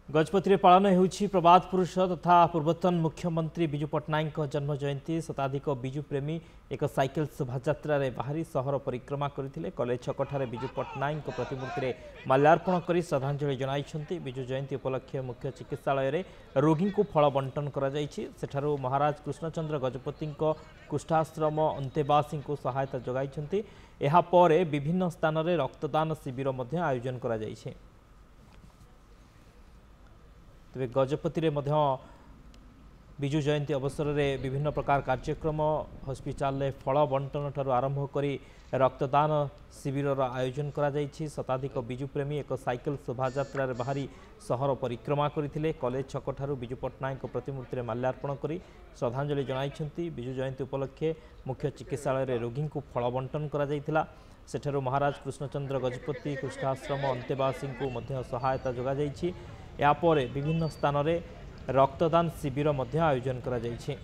गजपति में पालन होउछि प्रबाद पुरुष तथा पूर्वतन मुख्यमंत्री विजु पट्टनायक जन्म जयंती शताधिक विजु प्रेमी एक साइकेल शोभायात्रा बाहरी सहर परिक्रमा करते कलेज छकठार विजु पट्टनायक प्रतिमूर्ति में माल्यार्पण कर श्रद्धांजलि जनाइछन्ति। विजु जयंती उपलक्षे मुख्य चिकित्सालय रोगी को फल बंटन कर महाराज कृष्णचंद्र गजपति कुष्ठाश्रम अंतेवासी को सहायता जगाइछन्ति। एहा परे विभिन्न स्थान में रक्तदान शिविर आयोजन करा जाइछे। तेज गजपति रे विजु जयंती अवसर में विभिन्न प्रकार कार्यक्रम हस्पिटाल फल बंटन ठार आरंभ कर रक्तदान शिविर आयोजन करा जाइछि। शताधिक विजु प्रेमी एक साइकेल शोभायात्रा बाहरी सहर परिक्रमा करते कलेज छकठार विजु पट्टनायक प्रतिमूर्ति में माल्यार्पण कर श्रद्धांजलि जनाइछन्ति। विजु जयंती उपलक्षे मुख्य चिकित्सालय रोगी को फल बंटन करा सेठारु महाराज कृष्णचंद्र गजपति कुष्ठाश्रम अंतेवासी को सहायता जोगा जाइछि। यापर विभिन्न स्थान में रक्तदान शिविर आयोजन करा जाइछि।